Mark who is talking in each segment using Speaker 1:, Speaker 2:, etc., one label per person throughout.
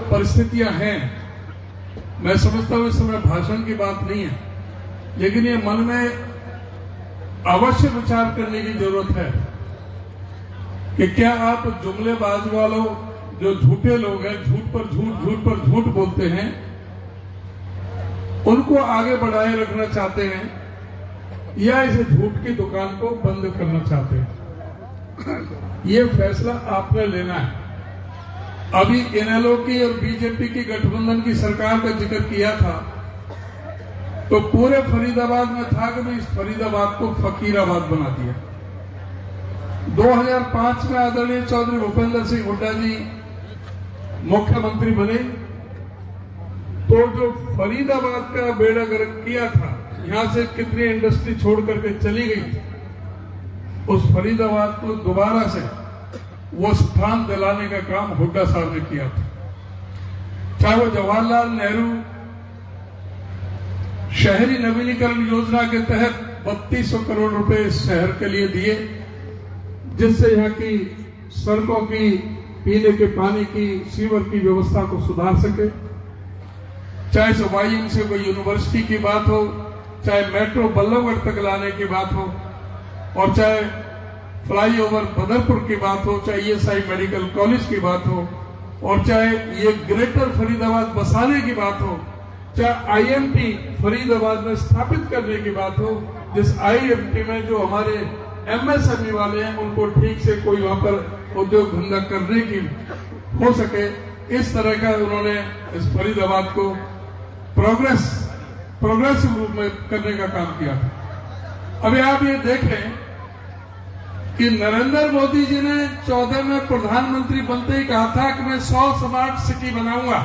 Speaker 1: परिस्थितियां हैं, मैं समझता हूं इस समय भाषण की बात नहीं है, लेकिन ये मन में अवश्य विचार करने की जरूरत है कि क्या आप जुमलेबाज वालों, जो झूठे लोग हैं, झूठ पर झूठ बोलते हैं, उनको आगे बढ़ाए रखना चाहते हैं या इस झूठ की दुकान को बंद करना चाहते हैं? ये फैसला आपने लेना है। अभी इनेलो की और बीजेपी की गठबंधन की सरकार का जिक्र किया था, तो पूरे फरीदाबाद में था कि भाई इस फरीदाबाद को फकीराबाद बना दिया। 2005 में आदरणीय चौधरी भूपेंद्र सिंह हुड्डा जी मुख्यमंत्री बने, तो जो फरीदाबाद का बेड़ा गर्क किया था, यहां से कितनी इंडस्ट्री छोड़ करके चली गई थी, उस फरीदाबाद को दोबारा से वो स्थान दिलाने का काम हुड्डा साहब ने किया था। चाहे वो जवाहरलाल नेहरू शहरी नवीनीकरण योजना के तहत 3200 करोड़ रुपए इस शहर के लिए दिए, जिससे यहाँ की सड़कों की, पीने के पानी की, सीवर की व्यवस्था को सुधार सके। चाहे वाईएम से कोई यूनिवर्सिटी की बात हो, चाहे मेट्रो बल्लभगढ़ तक लाने की बात हो, और चाहे फ्लाईओवर बदरपुर की बात हो, चाहे ईएसआई मेडिकल कॉलेज की बात हो, और चाहे ये ग्रेटर फरीदाबाद बसाने की बात हो, चाहे आईएमटी फरीदाबाद में स्थापित करने की बात हो, जिस आईएमटी में जो हमारे एमएसएमई वाले हैं उनको ठीक से कोई वहां पर उद्योग धंधा करने की हो सके, इस तरह का उन्होंने इस फरीदाबाद को प्रोग्रेसिव रूप में करने का काम किया था। अभी आप ये देखें कि नरेंद्र मोदी जी ने 14 में प्रधानमंत्री बनते ही कहा था कि मैं 100 स्मार्ट सिटी बनाऊंगा,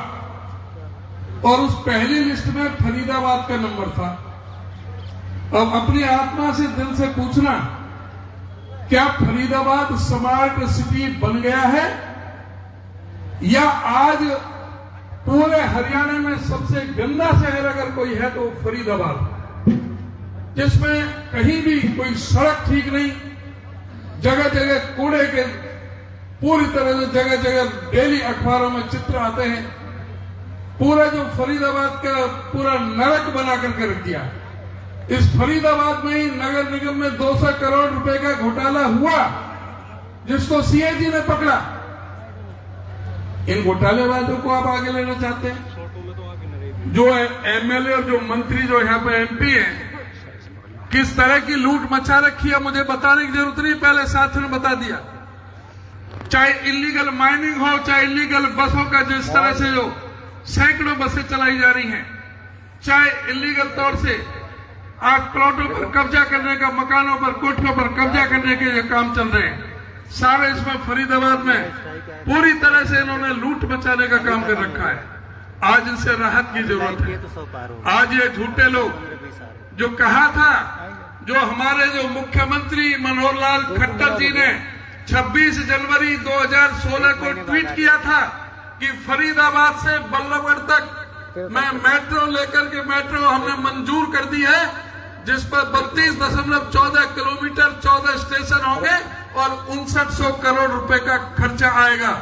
Speaker 1: और उस पहली लिस्ट में फरीदाबाद का नंबर था। अब अपनी आत्मा से, दिल से पूछना, क्या फरीदाबाद स्मार्ट सिटी बन गया है, या आज पूरे हरियाणा में सबसे गंदा शहर अगर कोई है तो फरीदाबाद, जिसमें कहीं भी कोई सड़क ठीक नहीं, जगह जगह कूड़े के पूरी तरह से जगह जगह डेली अखबारों में चित्र आते हैं, पूरा जो फरीदाबाद का पूरा नरक बना करके रख दिया। इस फरीदाबाद में ही नगर निगम में 200 करोड़ रुपए का घोटाला हुआ, जिसको सीएजी ने पकड़ा। इन घोटालेबाजों को आप आगे लेना चाहते हैं? जो एमएलए और जो मंत्री जो यहाँ पे एमपी हैं, किस तरह की लूट मचा रखी है मुझे बताने की जरूरत नहीं, पहले साथियों ने बता दिया। चाहे इलीगल माइनिंग हो, चाहे इलीगल बसों का जिस तरह से जो सैकड़ों बसें चलाई जा रही हैं, चाहे इलीगल तौर से आज प्लॉटों पर कब्जा करने का, मकानों पर, कोठियों पर कब्जा करने के ये काम चल रहे हैं, सारे इसमें फरीदाबाद में पूरी तरह से इन्होंने लूट मचाने का काम कर रखा है। आज इनसे राहत की जरूरत है। आज ये झूठे लोग जो कहा था, जो हमारे जो मुख्यमंत्री मनोहर लाल खट्टर जी ने 26 जनवरी 2016 को ट्वीट किया था कि फरीदाबाद से बल्लभगढ़ तक मैं मेट्रो लेकर के, मेट्रो हमने मंजूर कर दी है, जिस पर 32.14 किलोमीटर 14 स्टेशन होंगे और 5900 करोड़ रुपए का खर्चा आएगा।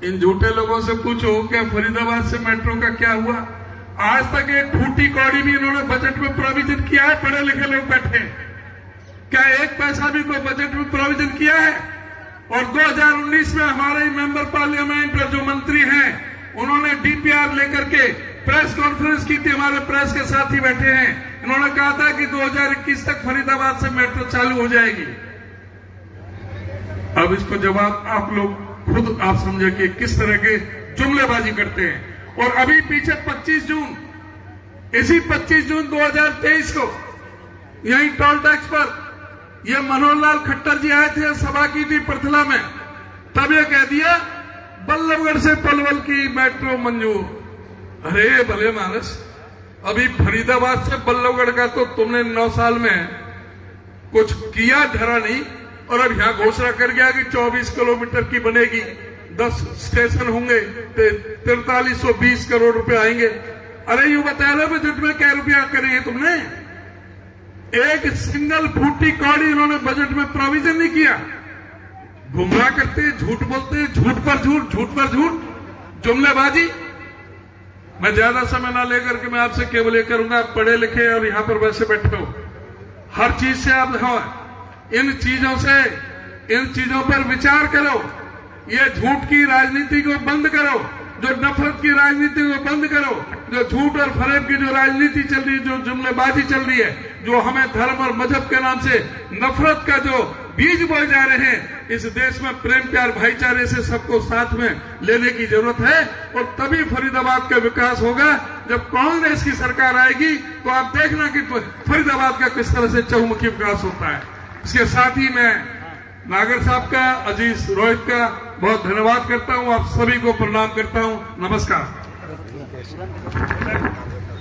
Speaker 1: इन झूठे लोगों से पूछो क्या फरीदाबाद से मेट्रो का क्या हुआ? आज तक एक फूटी कौड़ी भी इन्होंने बजट में प्रोविजन किया है? पढ़े लिखे लोग बैठे, क्या एक पैसा भी कोई बजट में प्रोविजन किया है? और 2019 में हमारे मेंबर पार्लियामेंट जो मंत्री हैं, उन्होंने डीपीआर लेकर के प्रेस कॉन्फ्रेंस की थी, हमारे प्रेस के साथी बैठे हैं, इन्होंने कहा था कि 2021 तक फरीदाबाद से मेट्रो चालू हो जाएगी। अब इसको जवाब आप लोग खुद आप समझे कि किस तरह के जुमलेबाजी करते हैं। और अभी पीछे 25 जून, इसी 25 जून 2023 को यही टोल टैक्स पर ये मनोहर लाल खट्टर जी आए थे, सभा की थी पृथला में, तब ये कह दिया बल्लभगढ़ से पलवल की मेट्रो मंजूर। अरे भले मानस, अभी फरीदाबाद से बल्लभगढ़ का तो तुमने 9 साल में कुछ किया धरा नहीं, और अब यहां घोषणा कर गया कि 24 किलोमीटर की बनेगी, 10 स्टेशन होंगे, 4320 करोड़ रुपए आएंगे। अरे यूं बताया ना बजट में क्या रुपया करेंगे तुमने? एक सिंगल फूटी कौड़ी इन्होंने बजट में प्रोविजन नहीं किया। गुमराह करते, झूठ बोलते, झूठ पर झूठ, झूठ पर झूठ, जुमलेबाजी। मैं ज्यादा समय ना लेकर के मैं आपसे केवल ये करूंगा, आप पढ़े लिखे और यहां पर वैसे बैठे हो, हर चीज से आप हो, इन चीजों पर विचार करो। ये झूठ की राजनीति को बंद करो, जो नफरत की राजनीति को बंद करो, जो झूठ और फरेब की जो राजनीति चल रही है, जो जुमलेबाजी चल रही है, जो हमें धर्म और मजहब के नाम से नफरत का जो बीज बोए जा रहे हैं। इस देश में प्रेम प्यार भाईचारे से सबको साथ में लेने की जरूरत है, और तभी फरीदाबाद का विकास होगा। जब कांग्रेस की सरकार आएगी तो आप देखना कि फरीदाबाद का किस तरह से चहुमुखी विकास होता है। इसके साथ ही मैं नागर साहब का, अजीज रोहित का बहुत धन्यवाद करता हूं, आप सभी को प्रणाम करता हूं। नमस्कार।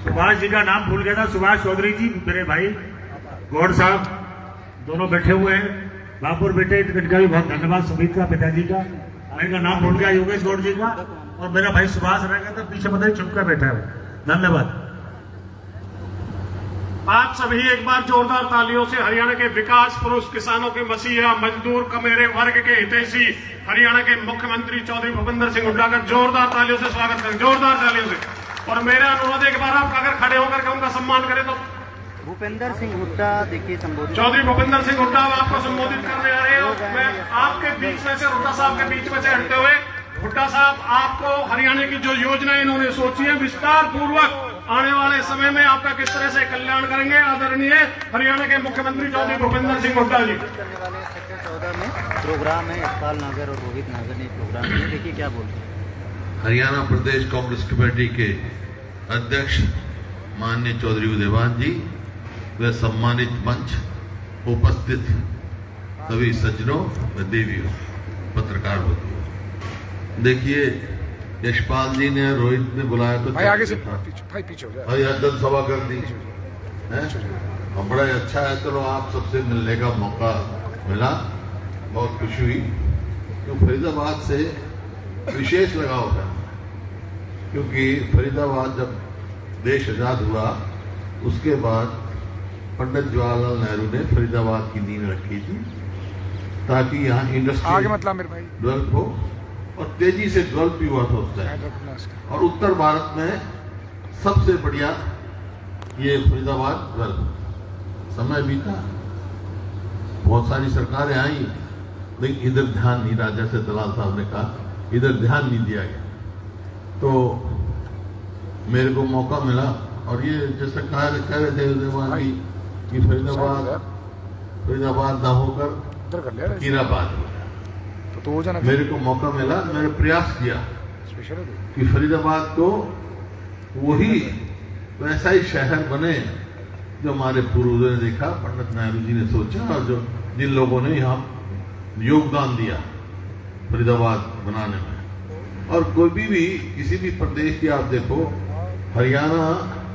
Speaker 2: सुभाष जी का नाम भूल गया था, सुभाष चौधरी जी, मेरे भाई गौड़ साहब दोनों बैठे हुए हैं, बापुर बेटे, इनका भी बहुत धन्यवाद। सुमित का, पिताजी का, इनका नाम भूल गया, योगेश गौड़ जी का, और मेरा भाई सुभाष रह गया था पीछे, मतलब चुप कर बैठा है। धन्यवाद।
Speaker 3: आप सभी एक बार जोरदार तालियों से हरियाणा के विकास पुरुष, किसानों के मसीहा, मजदूर, कमेरे वर्ग के हितैषी, हरियाणा के मुख्यमंत्री चौधरी भूपेंद्र सिंह हुड्डा का जोरदार तालियों से स्वागत करें, जोरदार तालियों से। और मेरा अनुरोध एक बार आप अगर खड़े होकर के उनका सम्मान करें तो।
Speaker 4: भूपेंद्र सिंह हुड्डा देखिए संबोधित,
Speaker 3: चौधरी भूपेंद्र सिंह हुड्डा आपको संबोधित करने आ रहे हैं। मैं आपके बीच में से, हुड्डा साहब के बीच में से हटते हुए, हुड्डा साहब आपको हरियाणा की जो योजना इन्होंने सोची है विस्तार पूर्वक आने वाले समय में आपका किस तरह से कल्याण करेंगे, आदरणीय हरियाणा के मुख्यमंत्री चौधरी भूपेंद्र सिंह हुड्डा जी।
Speaker 4: करने वाले सेक्टर 14 में प्रोग्राम है, यशपाल नागर और रोहित नागर ने प्रोग्राम किया, देखिए क्या बोलते हैं।
Speaker 5: हरियाणा प्रदेश कांग्रेस कमेटी के अध्यक्ष माननीय चौधरी उदयवान जी व सम्मानित मंच, उपस्थित सभी सज्जनों व देवियों, पत्रकार बंधुओं, देखिए यशपाल जी ने, रोहित ने बुलाया तो
Speaker 6: भाई आगे से पीछे हो जाए,
Speaker 5: भाई जनसभा कर दी है, और बड़ा अच्छा है। चलो आप सबसे मिलने का मौका मिला, बहुत खुशी हुई। तो फरीदाबाद से विशेष लगाव है, क्योंकि फरीदाबाद जब देश आजाद हुआ उसके बाद पंडित जवाहरलाल नेहरू ने फरीदाबाद की नींव रखी थी, ताकि यहाँ इंडस्ट्री
Speaker 6: आगे मतलब मेरे भाई
Speaker 5: डेवलप हो, और तेजी से डेवलप भी हुआ था उस टाइम। और उत्तर भारत में सबसे बढ़िया ये फरीदाबाद डेवलप। समय बीता, बहुत सारी सरकारें आई, लेकिन इधर ध्यान नहीं, राजा से दलाल साहब ने कहा इधर ध्यान नहीं दिया गया। तो मेरे को मौका मिला, और ये जैसे कह रहे थे उदयवान जी कि फरीदाबाद ना होकर कीराबाद हो गया, तो मेरे को मौका मिला, मैंने प्रयास किया कि फरीदाबाद को वही वैसा ही शहर बने जो हमारे पूर्वजों ने देखा, पंडित नेहरू जी ने सोचा, और जो जिन लोगों ने यहाँ योगदान दिया फरीदाबाद बनाने में। और कोई भी किसी भी प्रदेश की आप देखो, हरियाणा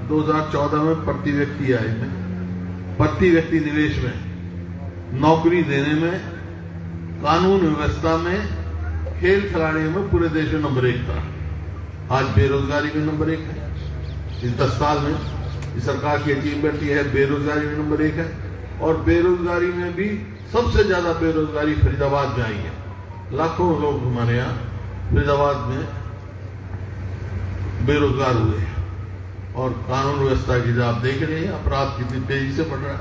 Speaker 5: 2014 में प्रति व्यक्ति आय में, प्रति व्यक्ति निवेश में, नौकरी देने में, कानून व्यवस्था में, खेल खिलाड़ियों में पूरे देश में नंबर 1 था। आज बेरोजगारी में नंबर 1 है। इस 10 साल में इस सरकार की अचीवमेंट ये है, बेरोजगारी में नंबर 1 है। और बेरोजगारी में भी सबसे ज्यादा बेरोजगारी फरीदाबाद में आई है। लाखों लोग हमारे यहाँ फरीदाबाद में बेरोजगार हुए हैं। और कानून व्यवस्था की जो आप देख रहे हैं, अपराध कितनी तेजी से बढ़ रहा है।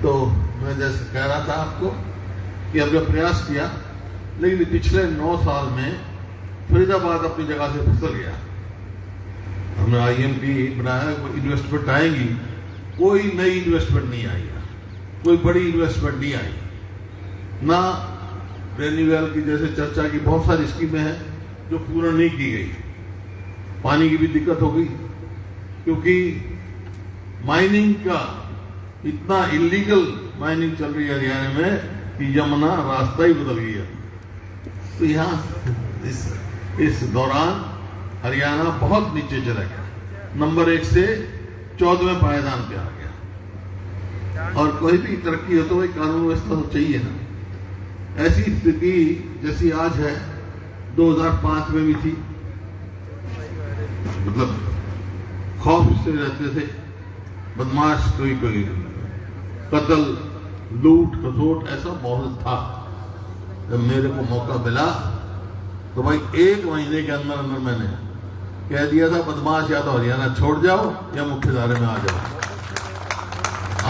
Speaker 5: तो मैं जैसे कह रहा था आपको कि हमने प्रयास किया, लेकिन पिछले 9 साल में फरीदाबाद अपनी जगह से फिसल गया। हमने IMP बनाया, इन्वेस्टमेंट आएगी, कोई नई इन्वेस्टमेंट नहीं आई, कोई बड़ी इन्वेस्टमेंट नहीं आई। ना रेन्यूअल की जैसे चर्चा की बहुत सारी स्कीमें हैं जो पूर्ण नहीं की गई। पानी की भी दिक्कत हो गई, क्योंकि माइनिंग का इतना इलीगल माइनिंग चल रही है हरियाणा में कि यमुना रास्ता ही बदल गया। तो यहाँ इस दौरान हरियाणा बहुत नीचे चला गया, नंबर 1 से 14वें पायदान पे आ गया। और कोई भी तरक्की हो तो भाई कानून व्यवस्था तो चाहिए ना। ऐसी स्थिति जैसी आज है 2005 में भी थी, मतलब खौफ से रहते थे, बदमाश कोई कत्ल, लूट खसोट ऐसा बहुत था। जब मेरे को मौका मिला तो भाई 1 महीने के अंदर अंदर मैंने कह दिया था बदमाश या तो हरियाणा छोड़ जाओ या मुख्यधारे में आ जाओ।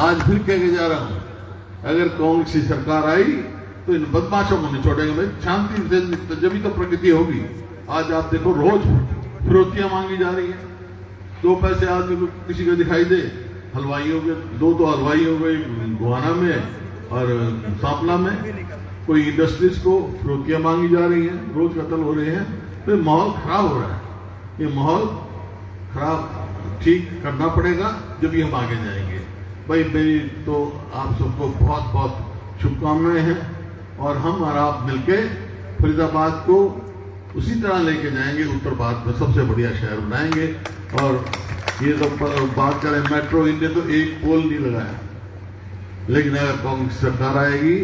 Speaker 5: आज फिर कह के जा रहा हूं, अगर कांग्रेस की सरकार आई तो इन बदमाशों को नहीं छोड़ेंगे भाई। शांति से जब तो प्रगति होगी। आज आप देखो रोज फिरौतियां मांगी जा रही है। 2 पैसे आदमी को किसी को दिखाई दे, हलवाइयों के 2 हलवाई हो गए गोहाना में और सांपला में, कोई इंडस्ट्रीज को फिरौतियां मांगी जा रही हैं, रोज कत्ल हो रहे हैं। तो माहौल खराब हो रहा है। ये माहौल खराब ठीक करना पड़ेगा जब भी हम आगे जाएंगे। भाई मेरी तो आप सबको बहुत बहुत शुभकामनाएं हैं और हम और आप मिलके फरीदाबाद को उसी तरह लेके जाएंगे, उत्तर भारत में सबसे बढ़िया शहर बनाएंगे। और ये तो बात करें मेट्रो, इनने तो एक पोल नहीं लगाया, लेकिन अगर कांग्रेस सरकार आएगी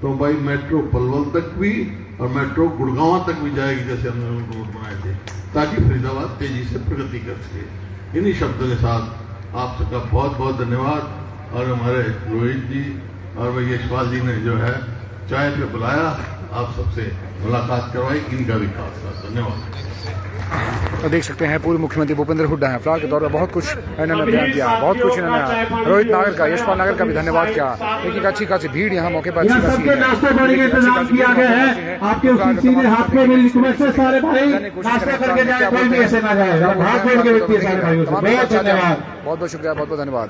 Speaker 5: तो भाई मेट्रो पलवल तक भी और मेट्रो गुड़गांव तक भी जाएगी, जैसे हमने रोड बनाए थे, ताकि फरीदाबाद तेजी से प्रगति कर सके। इन्हीं शब्दों के साथ आप सबका बहुत बहुत धन्यवाद। और हमारे रोहित जी और यशपाल जी ने जो है चाय पे बुलाया, आप सबसे मुलाकात करवाई, इनका भी खास धन्यवाद।
Speaker 6: तो देख सकते हैं पूर्व मुख्यमंत्री भूपेंद्र हुड्डा हैं फ्लावर के तौर पर बहुत कुछ इन्होंने बयान किया, बहुत कुछ इन्होंने रोहित नागर का, यशपाल नागर का भी धन्यवाद किया। एक अच्छी खासी भीड़ यहाँ मौके पर
Speaker 7: सबके नाश्ते पानी का इंतजाम किया गया है। आपके सीधे हाथ में मेरी रिक्वेस्ट है, सारे भाई नाश्ता करके जाए, कोई भी ऐसे ना जाए, हाथ जोड़ के व्यक्ति है सारे भाइयों से। बहुत धन्यवाद,
Speaker 6: बहुत बहुत शुक्रिया, बहुत बहुत धन्यवाद।